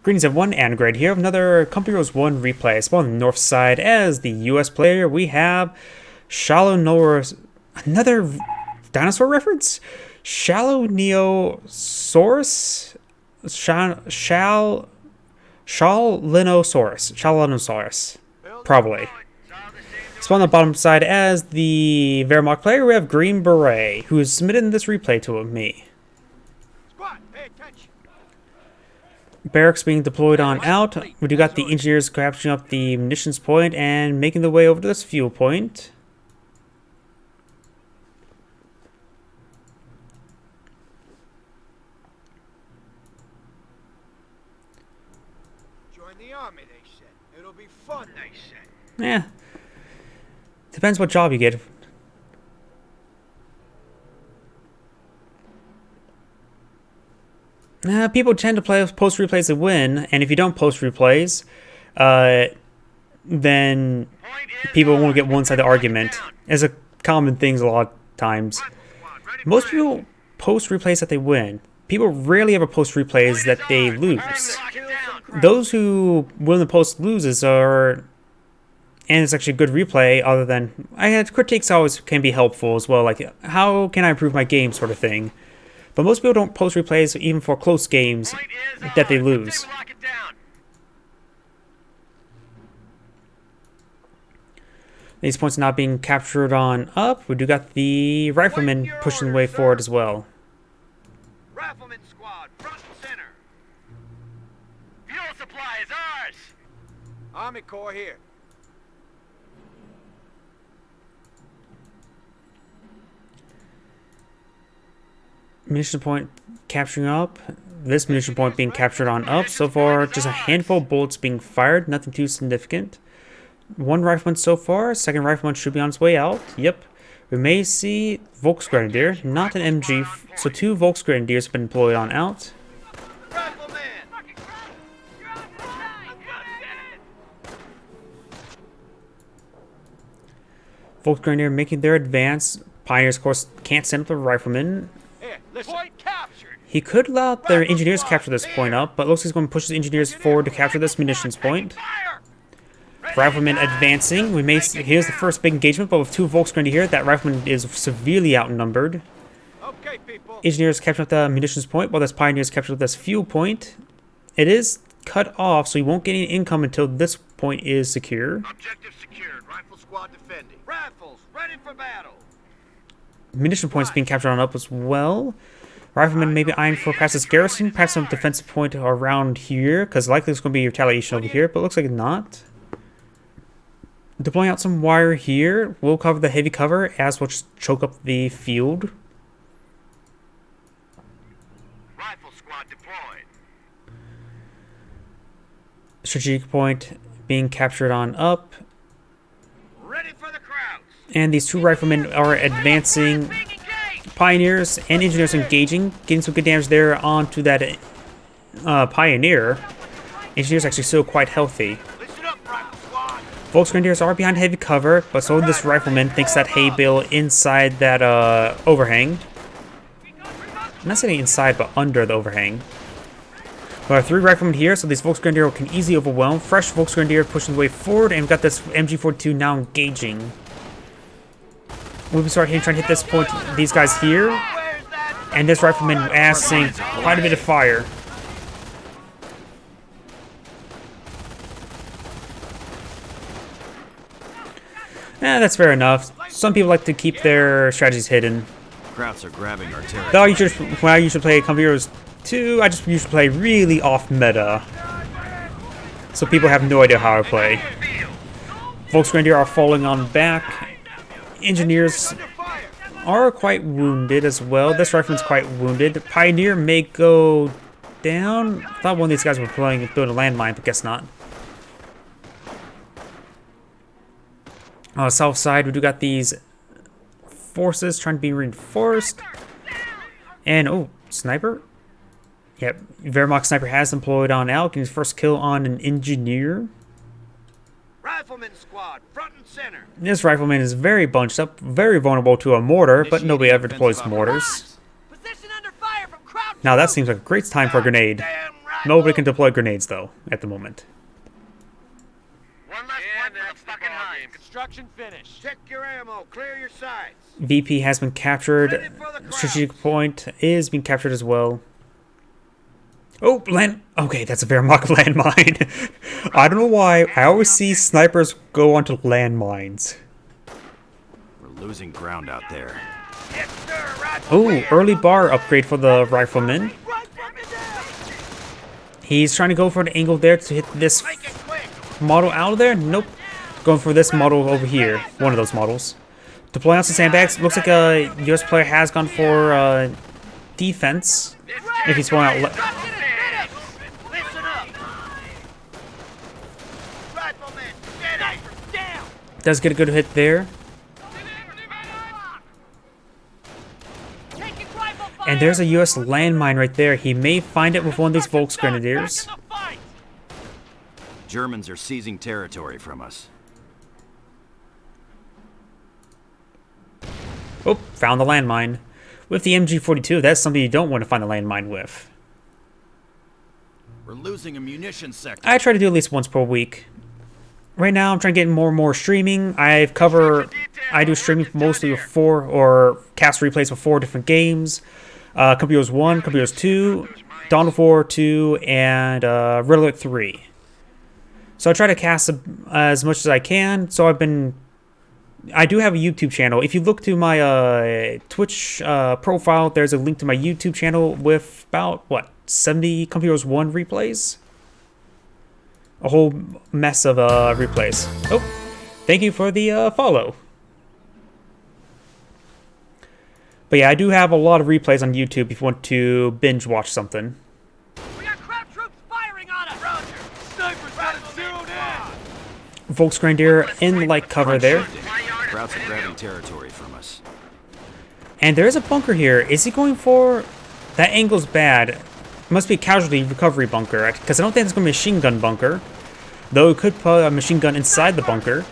Greetings everyone, and Greg here. Another Company Heroes 1 replay. Spawn on the north side as the US player. We have Shaolinosaurus. Another dinosaur reference? Shaolinosaurus? Shaolinosaurus. Probably. Spawn on the bottom side as the Wher player. We have Green Beret, who is submitting this replay to me. Barracks being deployed on out. We do got the engineers capturing up the munitions point and making their way over to this fuel point. Join the army, they said. It'll be fun, they said. Yeah. Depends what job you get. People tend to play post replays to win, and if you don't post replays, then people won't get one side of the argument. It's a common thing a lot of times. Most people post replays that they win. People rarely ever post replays that they lose. Those who win the post loses are, and it's actually a good replay. Other than critiques always can be helpful as well, like how can I improve my game sort of thing. But most people don't post replays even for close games that they lose. These points not being captured on up. We do got the riflemen pushing the way forward as well. Rifleman squad, front and center. Fuel supply is ours. Army Corps here. Munition point capturing up. This munition point being captured on up. So far, just a handful of bullets being fired. Nothing too significant. One rifleman so far. Second rifleman should be on its way out. Yep. We may see Volksgrenadier, not an MG. So two Volksgrenadiers have been deployed on out. Volksgrenadier making their advance. Pioneers, of course, can't send up the riflemen. He could allow their engineers to capture this point up, but looks like he's going to push his engineers forward to capture this munitions point. Riflemen advancing. We may see, here's the first big engagement, but with two Volksgrenadier here, that rifleman is severely outnumbered. Engineers capture up the munitions point, while this Pioneers capture up this fuel point. It is cut off, so he won't get any income until this point is secure. Objective secured. Rifle squad defending. Rifles ready for battle. Munition points being captured on up as well. Riflemen may be eyeing for perhaps this garrison, perhaps some defensive point around here, because likely there's going to be retaliation over here, but it looks like not. Deploying out some wire here. We'll cover the heavy cover, as we'll just choke up the field. Rifle squad deployed. Strategic point being captured on up. Ready for the crowds. And these two riflemen are advancing. Pioneers and engineers engaging, getting some good damage there onto that Pioneer. Engineers actually still quite healthy. Volksgrenadiers are behind heavy cover, but so this rifleman thinks that hay bale inside that overhang. I'm not saying inside, but under the overhang. There are three riflemen here, so these Volksgrenadier can easily overwhelm. Fresh Volksgrenadier pushing the way forward, and we've got this MG42 now engaging. We'll start trying to hit this point, these guys here, and this rifleman assing quite a bit of fire. That's fair enough. Some people like to keep their strategies hidden. Krauts are grabbing our territory. Though when I usually play Company Heroes 2, I just usually play really off meta, so people have no idea how I play. Volksgrenadier are falling on back. Engineers are quite wounded as well. This rifleman's quite wounded. Pioneer may go down. I thought one of these guys were building a landmine, but guess not. South side, we do got these forces trying to be reinforced. And, oh, sniper? Yep, Wehrmacht sniper has employed on out. Getting his first kill on an engineer. Rifleman squad, front and center. This rifleman is very bunched up, very vulnerable to a mortar, but nobody ever deploys mortars. Now that seems like a great time for a grenade. Nobody can deploy grenades, though, at the moment. One last one for the fucking Hive. Construction finished. Check your ammo. Clear your sights. VP has been captured. Ready for the crowd. Strategic point is being captured as well. Oh, land. Okay, that's a Wehrmacht landmine. I don't know why. I always see snipers go onto landmines. We're losing ground out there. Yes, sir. Right Oh, early bar upgrade for the rifleman. He's trying to go for an angle there to hit this Make it quick. model out of there. Nope. Going for this model over here. One of those models. Deploying out some sandbags. Looks like a US player has gone for defense. If he's going out. Listen up. Rifleman, steady. Down. Does get a good hit there. And there's a US landmine right there. He may find it with one of these Volksgrenadiers. Germans are seizing territory from us. Oh, found the landmine. With the MG42, that's something you don't want to find the landmine with. We're losing a munitions sector. I try to do at least once per week. Right now, I'm trying to get more and more streaming. I do streaming mostly with 4 or cast replays with 4 different games. Company Heroes 1, Company Heroes 2, Dawn of War 2, and Red Alert 3. So I try to cast as much as I can. So I do have a YouTube channel. If you look to my Twitch profile, there's a link to my YouTube channel with about, what, 70 Company Heroes 1 replays? A whole mess of replays. Oh, thank you for the follow. But yeah, I do have a lot of replays on YouTube if you want to binge watch something. We got crowd troops firing on us. Roger. Snipers got it zeroed in. Volksgrenadier in light cover there. Krauts are grabbing territory from us. And there is a bunker here. Is he going for... That angle's bad. It must be a casualty recovery bunker, because I don't think it's going to be a machine gun bunker. Though it could put a machine gun inside the bunker.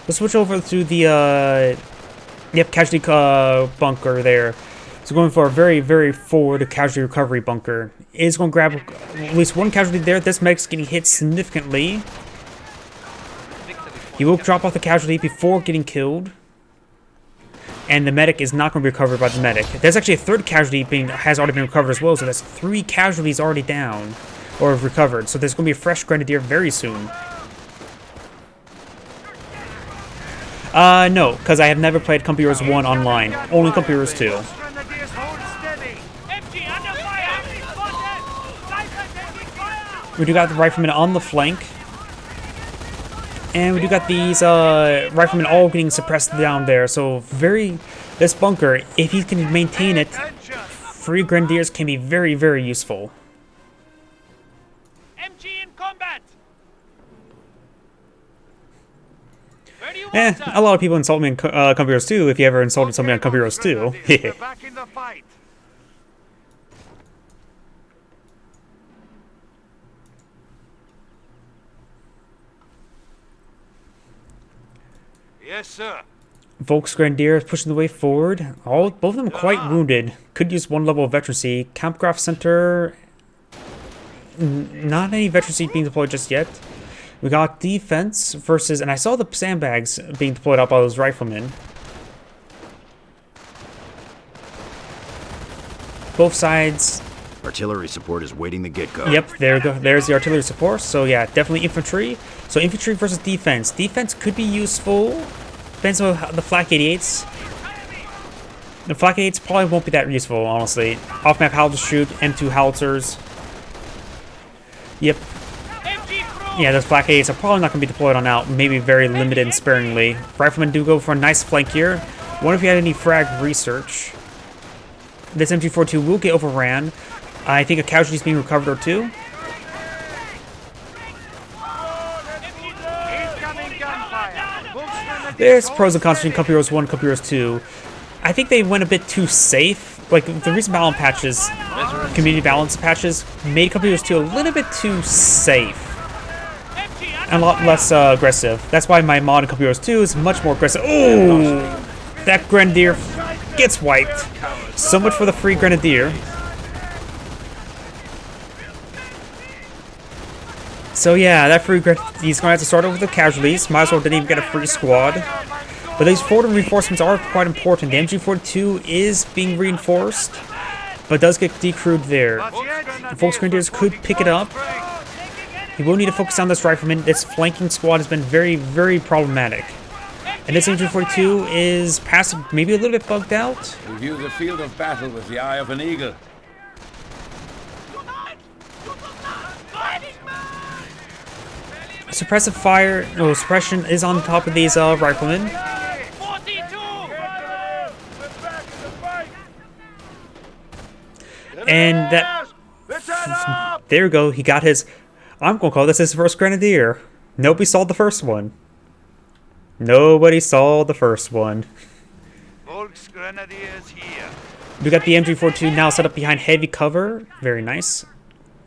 Let's switch over to the... Yep, casualty bunker there. So going for a very, very forward casualty recovery bunker. Is going to grab at least one casualty there. This medic's getting hit significantly. He will drop off the casualty before getting killed. And the medic is not going to be recovered by the medic. There's actually a third casualty has already been recovered as well. So that's 3 casualties already down or recovered. So there's going to be a fresh grenadier very soon. No, because I have never played Company Heroes 1 online. Only Company Heroes 2. We do got the riflemen on the flank. And we do got these riflemen all getting suppressed down there. So this bunker, if he can maintain it, 3 grenadiers can be very, very useful. MG in combat. A lot of people insult me in Company Heroes 2 if you ever insulted somebody on Company Heroes 2. Back in the fight. Yes, sir. Volksgrenadier is pushing the way forward. Both of them quite wounded. Could use 1 level of veterancy. Kampfkraft Center. Not any veterancy being deployed just yet. We got defense versus, and I saw the sandbags being deployed out by those riflemen. Both sides. Artillery support is waiting the get-go. Yep, there's the artillery support. So yeah, definitely infantry. So infantry versus defense. Defense could be useful. Depends on the flak 88s. The flak 88s probably won't be that useful, honestly. Off-map howitzer shoot, M2 howitzers. Yep. Yeah, those flak 88s are probably not going to be deployed on out. Maybe very limited and sparingly. Riflemen do go for a nice flank here. Wonder if you had any frag research. This MG42 will get overran. I think a casualty is being recovered or 2. There's pros and cons between Company Heroes 1 and Company Heroes 2. I think they went a bit too safe. Like, the recent balance patches, community balance patches, made Company Heroes 2 a little bit too safe. And a lot less aggressive. That's why my mod in Company Heroes 2 is much more aggressive. Ooh! That Grenadier gets wiped. So much for the free Grenadier. So yeah, that free he's gonna have to start over with the casualties. Might as well didn't even get a free squad. But these forward reinforcements are quite important. The MG42 is being reinforced, but does get decrewed there. The Volksgrenadiers could pick it up. He will need to focus on this rifleman. This flanking squad has been very, very problematic. And this MG42 is passive, maybe a little bit bugged out. We view the field of battle with the eye of an eagle. Suppressive fire, no, suppression is on top of these riflemen. 42! And that, there we go, he got his, I'm gonna call this his first grenadier. Nobody saw the first one. Nobody saw the first one. Volksgrenadiers here. We got the MG42 now set up behind heavy cover. Very nice.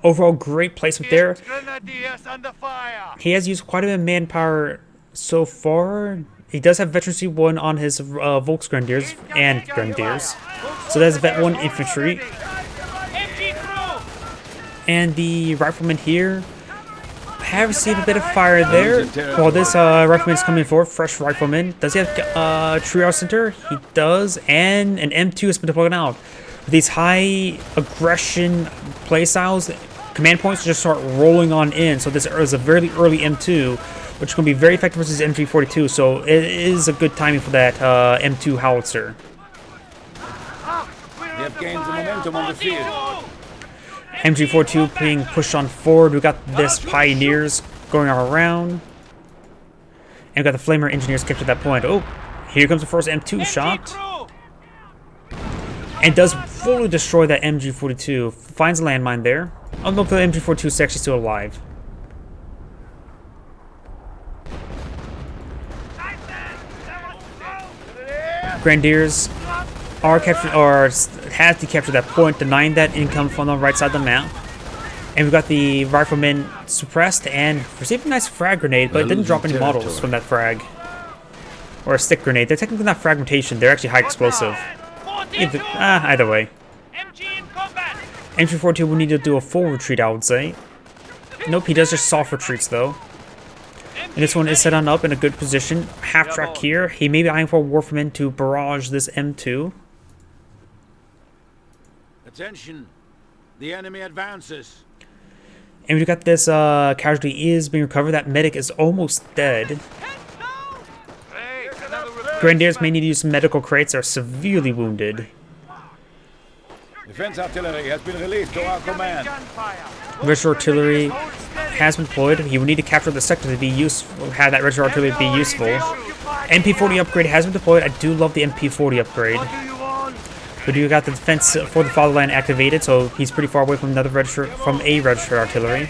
Overall, great placement there. Grenadiers under fire. He has used quite a bit of manpower so far. He does have veterancy 1 on his Volksgrenadiers and Grenadiers. So that's Vet 1 infantry. MG crew! And the rifleman here have received a bit of fire there. While this rifleman is coming forward, fresh rifleman. Does he have a triage center? He does. And an M2 has been deployed out. With these high aggression playstyles, command points just start rolling on in. So this is a very early M2, which is going to be very effective versus MG42. So it is a good timing for that M2 howitzer. We have gained the momentum on the field. MG42 being pushed on forward. We got this Pioneers going around. And we got the Flamer Engineers kept at that point. Oh, here comes the first M2 shot. And does fully destroy that MG42. Finds a landmine there. Oh no, the MG42 is actually still alive. Grenadiers are captured, or has to capture that point, denying that income from the right side of the map. And we got the riflemen suppressed and received a nice frag grenade, but it didn't drop any models from that frag. Or a stick grenade. They're technically not fragmentation, they're actually high explosive. Either way. MG in combat! MG42 will need to do a full retreat, I would say. Nope, he does just soft retreats though. And this one is set on up in a good position. Half track here. He may be eyeing for a Warfman to barrage this M2. Attention, the enemy advances. And we got this casualty is being recovered. That medic is almost dead. Grenadiers may need to use some medical crates. Are severely wounded. Defense artillery has been released to our command. Register artillery has been deployed. He will need to capture the sector to be useful. Have that register artillery be useful. MP40 upgrade has been deployed. I do love the MP40 upgrade. But you got the defense for the fatherland activated, so he's pretty far away from another register artillery.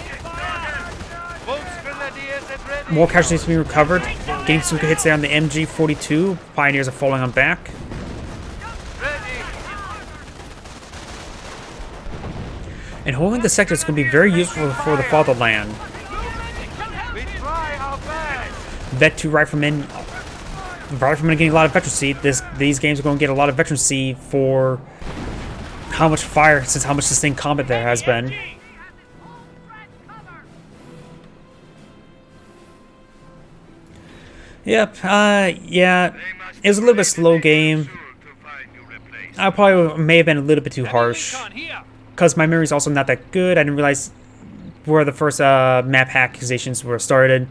More casualties being recovered. Getting some good hits there on the MG42. Pioneers are falling on back. And holding the sector is going to be very useful for the fatherland. Vet 2 riflemen. Riflemen are getting a lot of veterancy. These games are going to get a lot of veterancy for how much fire, since how much sustained combat there has been. Yep, yeah, it was a little bit slow game. I probably may have been a little bit too harsh, because my memory is also not that good. I didn't realize where the first map accusations were started.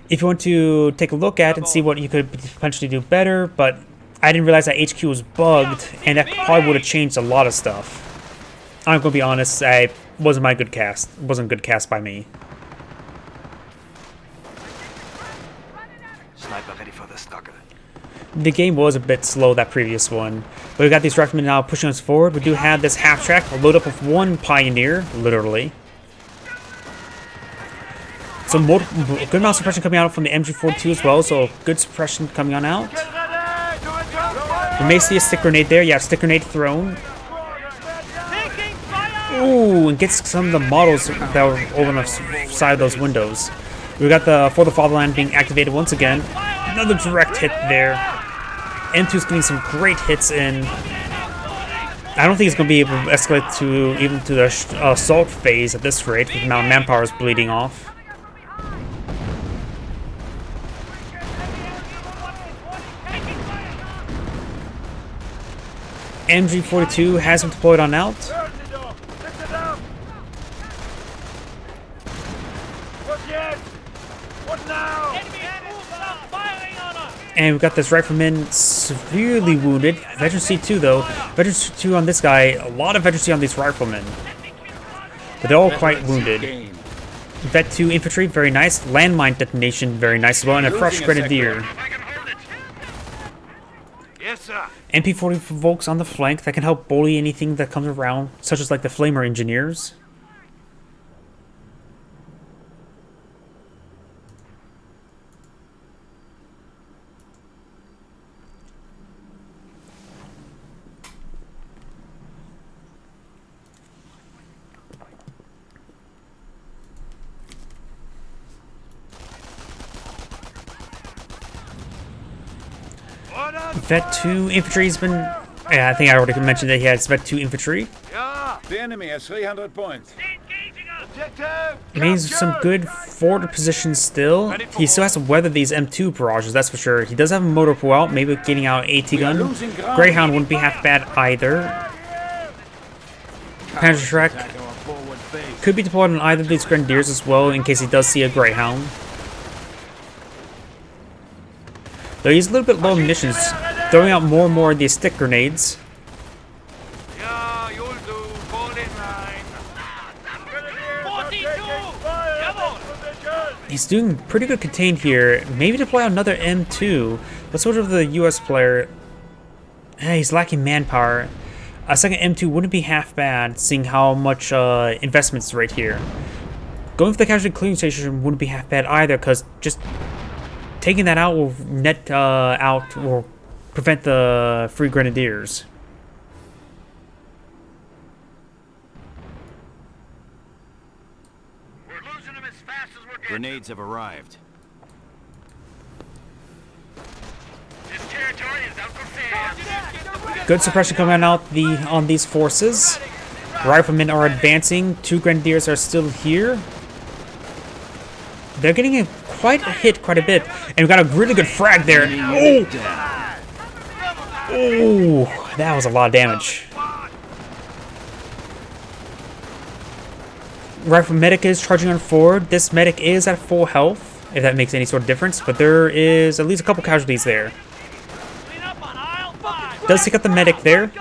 If you want to take a look at it and see what you could potentially do better, but I didn't realize that HQ was bugged, and that probably would have changed a lot of stuff. I'm gonna be honest, it wasn't my good cast. It wasn't a good cast by me. Sniper ready for the stalker. The game was a bit slow, that previous one. But we got these riflemen now pushing us forward. We do have this half track, a load up of one Pioneer, literally. So good amount of suppression coming out from the MG42 as well, so good suppression coming on out. We may see a stick grenade there. Yeah, stick grenade thrown. Ooh, and gets some of the models that were over on the side of those windows. We got the For the Fatherland being activated once again. Another direct hit there. M2's getting some great hits in. I don't think it's going to be able to escalate to even to the assault phase at this rate, with the amount of manpower is bleeding off. MG42 has been deployed on out. And we've got this rifleman severely wounded. Veteran C2 though. Veteran C2 on this guy. A lot of Veteran C on these riflemen. But they're all quite wounded. Vet 2 infantry, very nice. Landmine detonation, very nice as well. And a fresh grenadier. Yes, sir. MP40 Volks on the flank that can help bully anything that comes around, such as like the Flamer engineers. Vet 2 infantry's been... Yeah, I think I already mentioned that he has Vet 2 infantry. Yeah. The enemy has 300 points. Objective. It means some good forward positions still. He still has to weather these M2 barrages, that's for sure. He does have a motor pool out, maybe getting out AT gun. Greyhound wouldn't be half bad either. Panzerschreck could be deployed on either of these grenadiers as well, in case he does see a Greyhound. Though he's a little bit low on munitions, throwing out more and more of these stick grenades. Yeah, you'll do. Fall in line. 42! Come on! He's doing pretty good contained here. Maybe deploy another M2. Let's go to the US player. He's lacking manpower. A second M2 wouldn't be half bad, seeing how much investments right here. Going for the casualty clearing station wouldn't be half bad either, because just taking that out will will prevent the free grenadiers. We're losing them as fast as we're getting. Grenades have arrived. This territory is out for sale. Good suppression coming out on these forces. Riflemen are advancing. 2 grenadiers are still here. They're getting quite a bit. And we got a really good frag there. Oh, that was a lot of damage. Rifle medic is charging on forward. This medic is at full health, if that makes any sort of difference. But there is at least a couple casualties there. Does take out the medic there.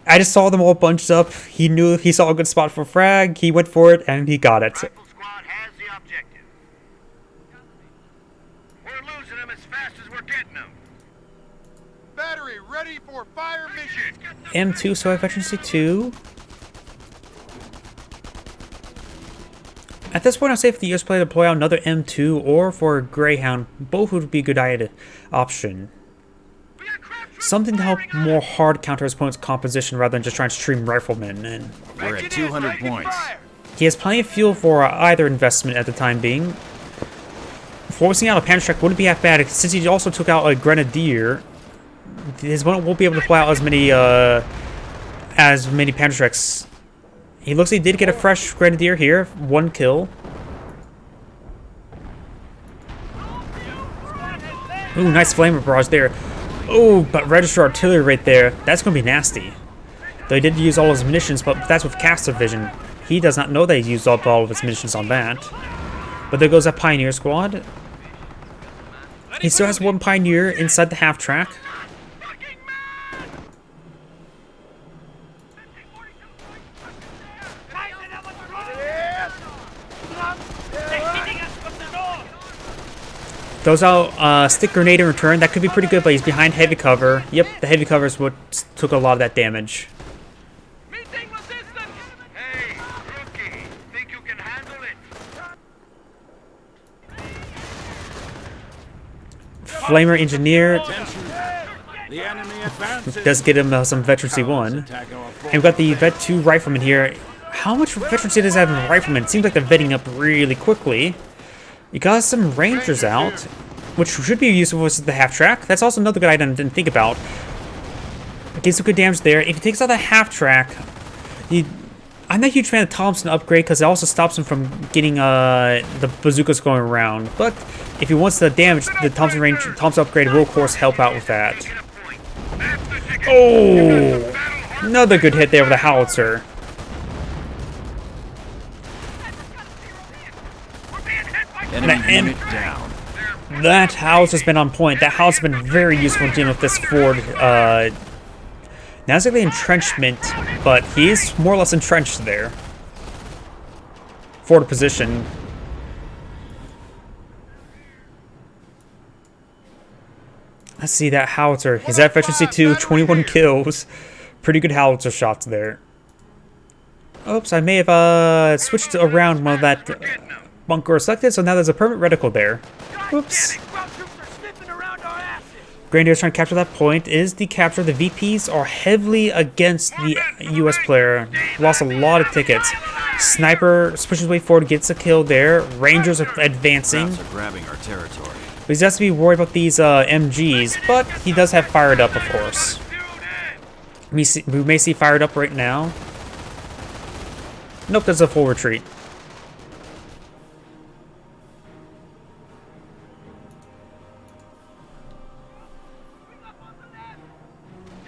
I just saw them all bunched up. He knew if he saw a good spot for frag, he went for it and he got it. Rifle squad has the objective. We're losing them as fast as we're getting them. Battery ready for fire mission. M2, so I veteran C2. At this point, I'll say if the US player deploy out another M2 or for a Greyhound, both would be a good option. Something to help more hard counter his opponent's composition rather than just trying to stream riflemen. And We're at 200 points. he has plenty of fuel for either investment at the time being. Forcing out a Panzerschreck wouldn't be half bad, since he also took out a Grenadier. His opponent won't be able to fly out as many Panzerschrecks. He looks like he did get a fresh Grenadier here. 1 kill. Ooh, nice flamer barrage there. Oh, but register artillery right there. That's going to be nasty. Though he did use all his munitions, but that's with caster vision. He does not know that he used up all of his munitions on that. But there goes that Pioneer squad. He still has 1 Pioneer inside the half-track. Throws out stick grenade in return. That could be pretty good, but he's behind heavy cover. Yep, the heavy cover is what took a lot of that damage. Meeting resistance. Hey, rookie, think you can handle it? Flamer engineer The enemy advances. does get him some veteran C1. And we've got the vet 2 rifleman here. How much veteran C does he have in rifleman? It seems like they're vetting up really quickly. You got some rangers out, which should be useful with the half track. That's also another good item I didn't think about. Gets some good damage there. If he takes out the half track, I'm not a huge fan of Thompson upgrade because it also stops him from getting the bazookas going around. But if he wants the damage, the Thompson upgrade will of course help out with that. Oh, another good hit there with the howitzer. Enemy unit down. That howitzer's been on point. That howitzer's been very useful in dealing with this Ford. Not exactly entrenchment, but he is more or less entrenched there. Forward position. Let's see that howitzer. He's at efficiency 2, 21 kills. Pretty good howitzer shots there. Oops, I may have switched around one of that bunker selected, so now there's a permanent reticle there. Oops. Grenadier's trying to capture that point. Is the capture. The VPs are heavily against the US player. Lost a lot of tickets. Sniper pushes his way forward, gets a kill there. Rangers are advancing. Are grabbing our territory. He has to be worried about these MGs, but he does have fired up, of course. We may see fired up right now. Nope, there's a full retreat.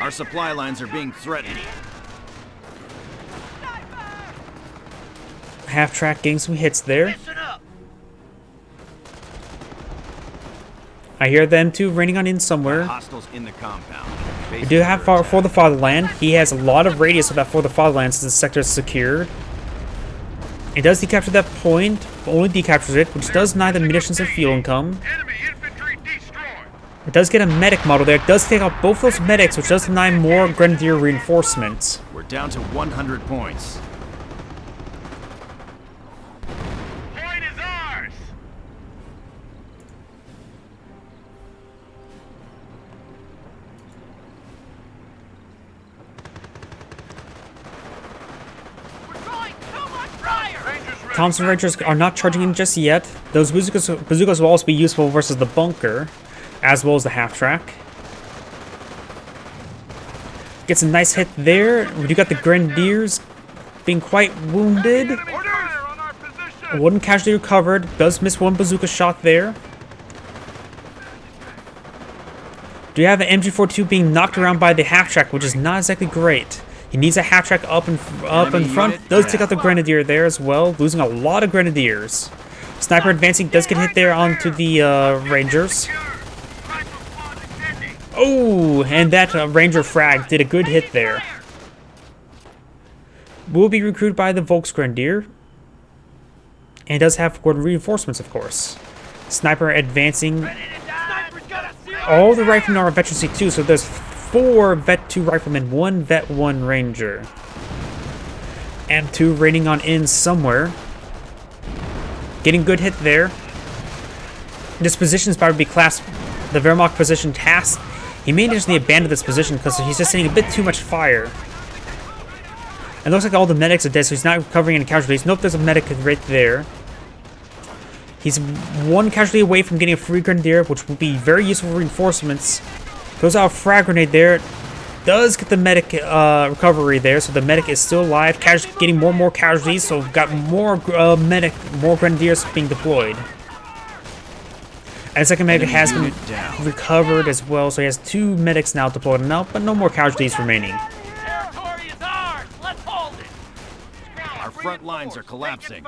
Our supply lines are being threatened. Half track getting some hits there. I hear them too raining on in somewhere. Hostiles in the compound. We do have For the Fatherland. He has a lot of radius with that For the Fatherland since the sector is secured. It does decapture that point, but only decaptures it, which does deny the munitions and fuel income. It does get a medic model there. It does take out both those medics, which does deny more Grenadier reinforcements. We're down to 100 points. Point is ours. We're drawing too much fire! Thompson Rangers are not charging in just yet. Those bazookas will also be useful versus the bunker, as well as the half track. Gets a nice hit there. We do got the Grenadiers being quite wounded. One casualty recovered. Does miss one bazooka shot there. Do you have an MG42 being knocked around by the half track, which is not exactly great. He needs a half track up in front. Does take out the Grenadier there as well, losing a lot of Grenadiers. Sniper advancing does get hit there onto the Rangers. Oh, and that Ranger frag did a good hit there. Will be recruited by the Volksgrenadier. And does have reinforcements, of course. Sniper advancing. All the riflemen are veteran C2, so there's 4 Vet 2 riflemen, 1 Vet 1 Ranger. And 2 raining on in somewhere. Getting good hit there. This position is about to be classed the Wehrmacht position task. He may just need to abandon this position because he's just seeing a bit too much fire. It looks like all the medics are dead, so he's not recovering any casualties. Nope, there's a medic right there. He's 1 casualty away from getting a free Grenadier, which will be very useful for reinforcements. Throws out a frag grenade there. Does get the medic recovery there, so the medic is still alive. Getting more and more casualties, so we've got more Grenadiers being deployed. And the second medic has been recovered as well, so he has 2 medics now deployed now, but no more casualties remaining. Territory is ours! Let's hold it! Our front lines are collapsing.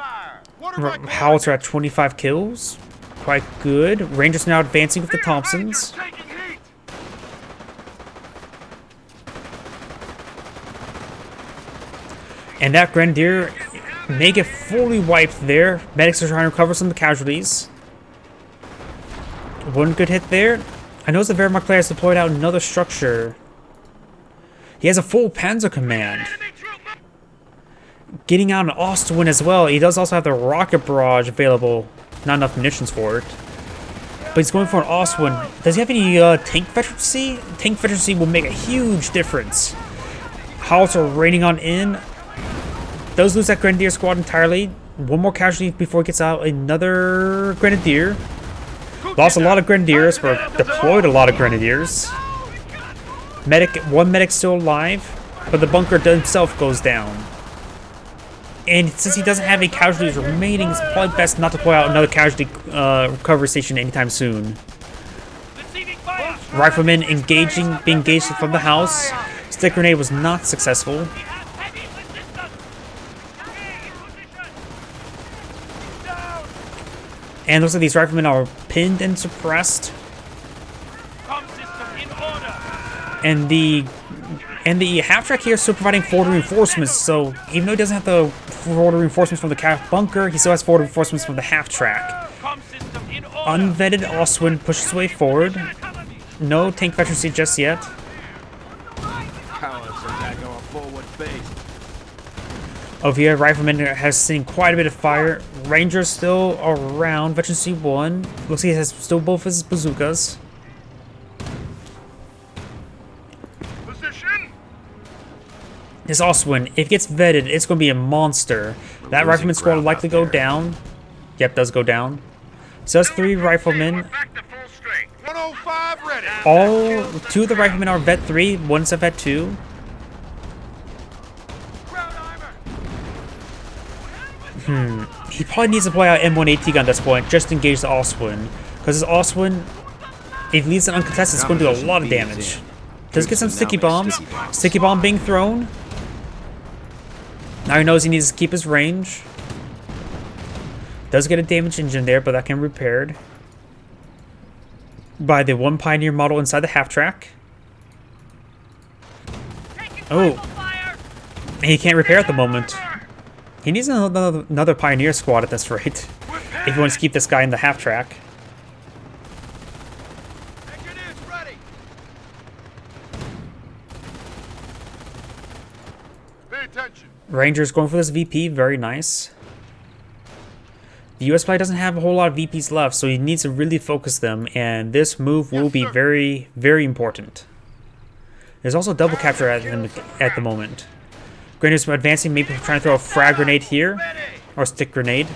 Howitzer at 25 kills. Quite good. Rangers now advancing with the Thompsons. And that Grenadier may get fully wiped there. Medics are trying to recover some of the casualties. 1 good hit there. I noticed the Wehrmacht player has deployed out another structure. He has a full Panzer command. Getting out an Ostwind as well. He does also have the rocket barrage available. Not enough munitions for it. But he's going for an Ostwind. Does he have any tank veterancy? Tank veterancy will make a huge difference. Howitzer raining on in. Does lose that Grenadier squad entirely. 1 more casualty before he gets out another Grenadier. Lost a lot of Grenadiers, but deployed a lot of Grenadiers. One medic still alive, but the bunker himself goes down. And since he doesn't have any casualties remaining, it's probably best not to pull out another casualty recovery station anytime soon. Rifleman being engaged from the house. Stick grenade was not successful. And looks like these riflemen are pinned and suppressed. And the half-track here is still providing forward reinforcements, so even though he doesn't have the forward reinforcements from the bunker, he still has forward reinforcements from the half-track. Unvetted Oswin pushes his way forward. No tank veterancy just yet. Over here, Rifleman has seen quite a bit of fire. Ranger's still around. Veterancy 1. Looks like he has still both his bazookas. This Oswin, if it gets vetted, it's going to be a monster. That Rifleman squad will likely go down. Yep, does go down. So that's 3 Riflemen. All 2 of the Riflemen are Vet 3, one's a Vet 2. He probably needs to play out M1 AT gun at this point, just to engage the Oswin. Because this Oswin, if he leaves it uncontested, it's going to do a lot of damage. Does get some sticky bombs. Sticky bomb being thrown. Now he knows he needs to keep his range. Does get a damaged engine there, but that can be repaired by the 1 Pioneer model inside the half-track. Oh. He can't repair at the moment. He needs another Pioneer squad at this rate, if he wants to keep this guy in the half-track. Ranger's going for this VP, very nice. The US player doesn't have a whole lot of VPs left, so he needs to really focus them, and this move will be very, very important. There's also double capture at him at the moment. Grenadiers advancing, maybe trying to throw a frag grenade here, or stick grenade.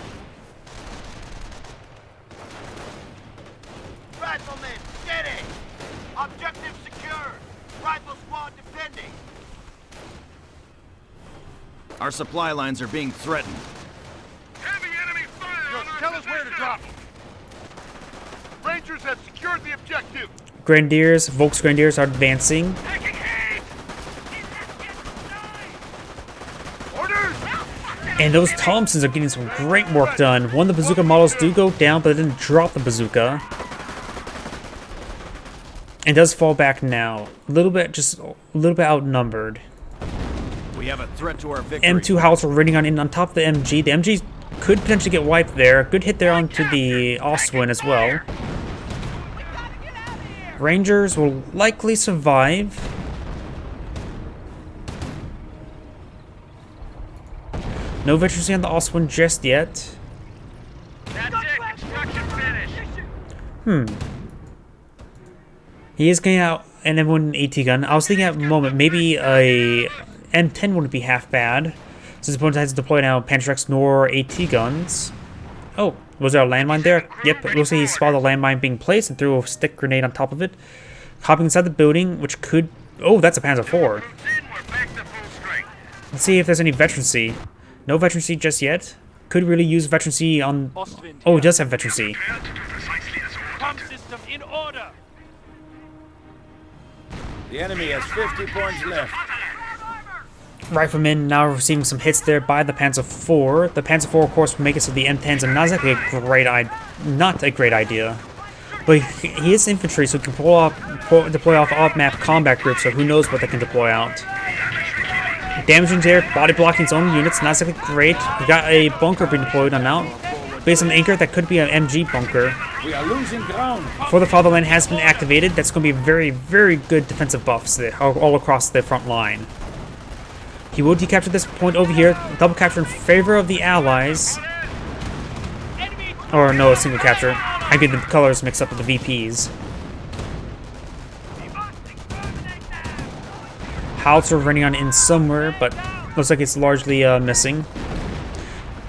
Riflemen, steady! Objective secure! Rifle squad defending! Our supply lines are being threatened. Heavy enemy fire on our tell us where to drop them. Rangers have secured the objective. Grenadiers, Volks Grenadiers are advancing. And those Thompsons are getting some great work done. One of the bazooka models do go down, but it didn't drop the bazooka. And does fall back now. Just a little bit outnumbered. We have a threat to our victory. M2 Howitzer running on top of the MG. The MG could potentially get wiped there. Good hit there onto the Oswin as well. Rangers will likely survive. No veterancy on the Oswin just yet. That's it, construction finished! He is getting out an M1 AT gun. I was thinking at the moment, maybe a M10 wouldn't be half bad, since the opponent has to deploy now Panzerx nor AT guns. Oh, was there a landmine there? Yep, it looks like he spotted a landmine being placed and threw a stick grenade on top of it. Hopping inside the building, which could... Oh, that's a Panzer IV. Let's see if there's any veterancy. No veterancy just yet. Could really use veterancy on... Oh, it does have veterancy. Pump system in order. The enemy has 50 points left. Riflemen now receiving some hits there by the Panzer IV. The Panzer IV, of course, will make it so the M10s are not exactly not a great idea. But he is infantry, so he can deploy off off-map combat groups, so who knows what they can deploy out. Damaging there, body blocking its own units, not exactly great. We got a bunker being deployed on now. Based on the anchor, that could be an MG bunker. We are losing ground. For the Fatherland has been activated, that's going to be very, very good defensive buffs there, all across the front line. He will decapture this point over here, double capture in favor of the Allies. Or no, a single capture. I get the colors mixed up with the VPs. Howitzer running on in somewhere, but looks like it's largely missing.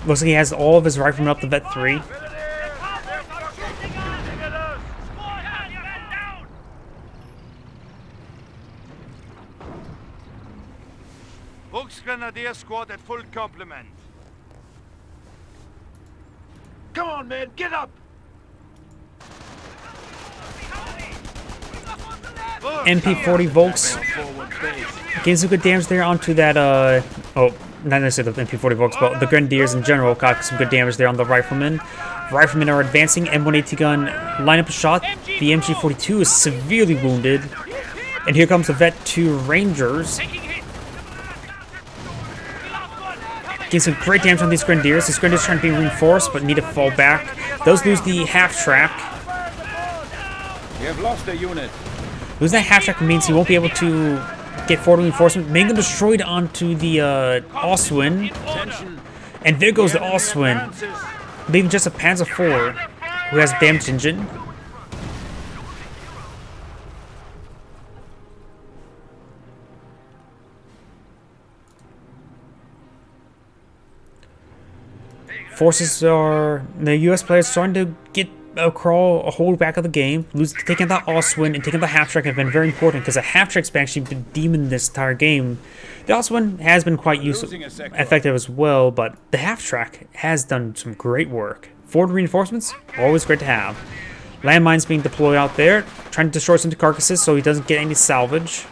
Looks like he has all of his riflemen up to Vet 3. Grenadier squad at full complement. Come on, man, get up! MP40 Volks getting some good damage there onto that, oh, not necessarily the MP40 Volks, but the Grenadiers in general got some good damage there on the Riflemen. Riflemen are advancing, M1AT gun, line up a shot, the MG42 is severely wounded, and here comes the Vet 2 Rangers. Getting some great damage on these Grenadiers. These Grenadiers trying to be reinforced, but need to fall back. Those lose the half-track. You have lost a unit. Losing that half-track means he won't be able to get forward reinforcement, making them destroyed onto the Oswin. And there goes the Oswin, leaving just a Panzer IV, who has a damaged engine. Forces are, the US players starting to get a hold back of the game. Taking that Oswin and taking the half-track have been very important because the half-track's been actually been demon this entire game. The Oswin has been quite effective as well, but the half-track has done some great work. Forward reinforcements, always great to have. Landmines being deployed out there, trying to destroy some carcasses so he doesn't get any salvage.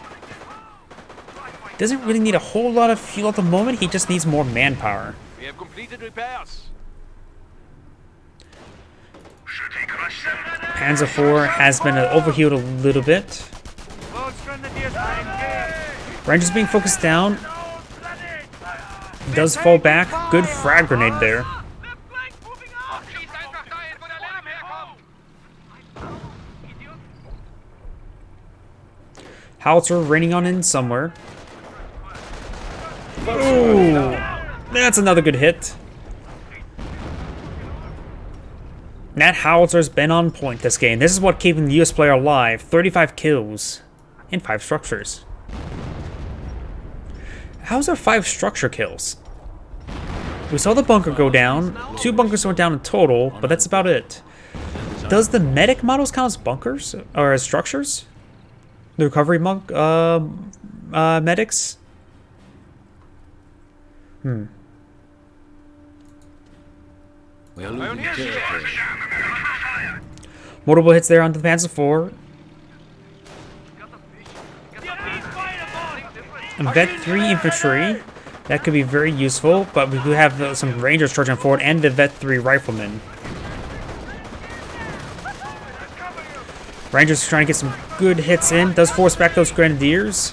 Doesn't really need a whole lot of fuel at the moment, he just needs more manpower. We have completed repairs. Panzer IV has been overhealed a little bit. Rangers being focused down. Does fall back. Good frag grenade there. Howitzer raining on in somewhere. Ooh, that's another good hit. That Howitzer's been on point this game. This is what keeping the US player alive. 35 kills and 5 structures. How's there 5 structure kills? We saw the bunker go down. 2 bunkers went down in total, but that's about it. Does the medic models count as bunkers or as structures? The recovery medics? We are losing territory. Multiple hits there onto the Panzer IV. And Vet 3 infantry. That could be very useful, but we do have some Rangers charging forward and the Vet 3 riflemen. Rangers trying to get some good hits in. Does force back those Grenadiers.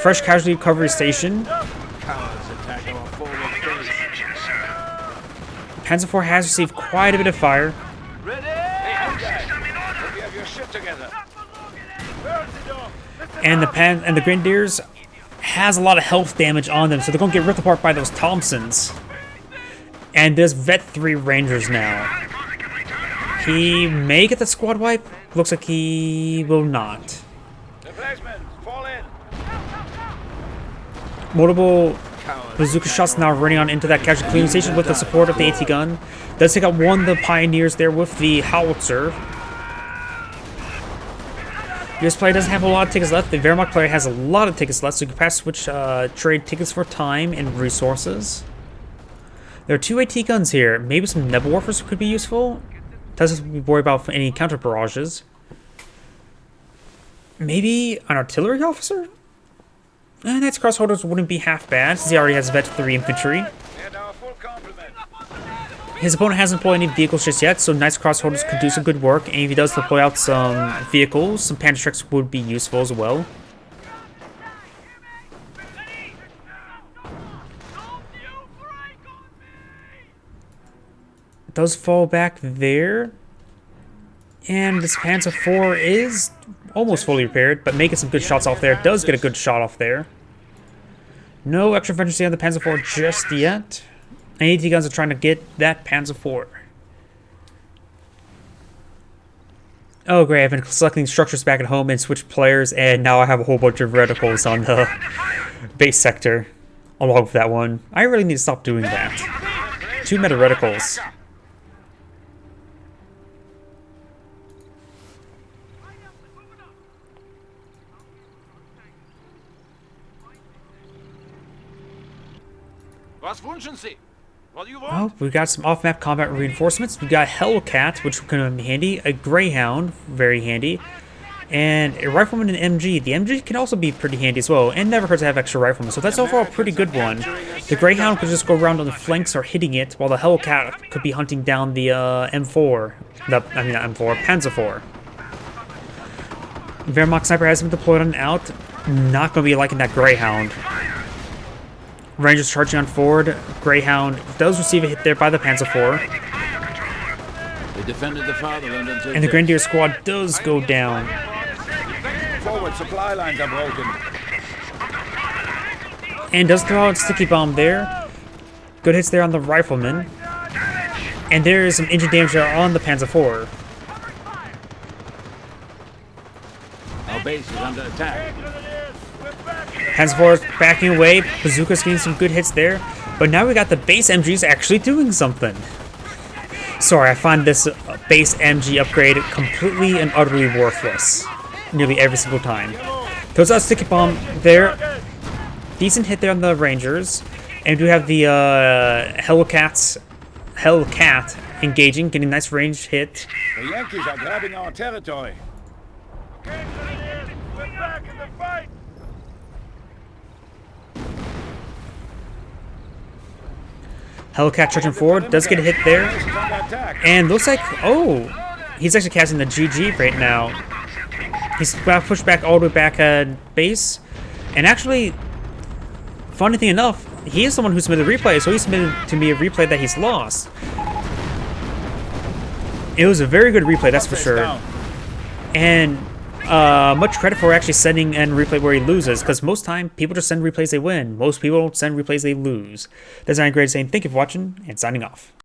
Fresh casualty recovery station. Panzer IV has received quite a bit of fire. And the Grenadiers has a lot of health damage on them, so they're going to get ripped apart by those Thompsons. And there's Vet 3 Rangers now. He may get the squad wipe. Looks like he will not. Multiple bazooka shots now running on into that casualty cleaning station with the support of the AT gun. Does take out one of the Pioneers there with the Howitzer. US player doesn't have a lot of tickets left. The Wehrmacht player has a lot of tickets left, so you can perhaps switch trade tickets for time and resources. There are 2 AT guns here. Maybe some Nebel Warfers could be useful. Doesn't worry about any counter barrages. Maybe an artillery officer? Knight's Crossholders wouldn't be half bad, since he already has Vet 3 infantry. His opponent hasn't deployed any vehicles just yet, so Knight's Crossholders could do some good work, and if he does deploy out some vehicles, some Panther Treks would be useful as well. It does fall back there. And this Panzer IV is almost fully repaired, but making some good shots off there. Does get a good shot off there. No extra efficiency on the Panzer IV just yet. And AT guns are trying to get that Panzer IV. Oh great, I've been selecting structures back at home and switched players, and now I have a whole bunch of reticles on the base sector along with that one. I really need to stop doing that. 2 meta reticles. Was wünschen Sie? What do you want? Oh, we got some off-map combat reinforcements. We got Hellcat, which can be handy. A Greyhound, very handy. And a rifleman and MG. The MG can also be pretty handy as well, and never hurts to have extra riflemen, so that's overall a pretty good one. The Greyhound could just go around on the flanks or hitting it, while the Hellcat could be hunting down the M4. Not M4, Panzer IV. Wehrmacht Sniper has been deployed on and out. Not going to be liking that Greyhound. Rangers charging on forward. Greyhound does receive a hit there by the Panzer IV. They defended the fatherland until And the Grenadier squad does go down. forward supply lines are broken. And does throw out sticky bomb there. Good hits there on the rifleman. And there is some engine damage there on the Panzer IV. Our base is under attack. Panzer IV is backing away. Bazooka's getting some good hits there. But now we got the base MGs actually doing something. Sorry, I find this base MG upgrade completely and utterly worthless. Nearly every single time. Throws out sticky bomb there. Decent hit there on the Rangers. And we do have the Hellcat engaging, getting a nice ranged hit. The Yankees are grabbing our territory. Okay, Grenadiers, we're back in the fight. Hellcat charging forward, does get a hit there. Base is under attack. And looks like, oh, he's actually casting the GG right now. He's pushed back all the way back at base. And actually, funny thing enough, he is the one who submitted the replay, so he submitted to me a replay that he's lost. It was a very good replay, that's for sure. And much credit for actually sending a replay where he loses, because most time people just send replays they win. Most people don't send replays they lose. That's not great saying thank you for watching and signing off.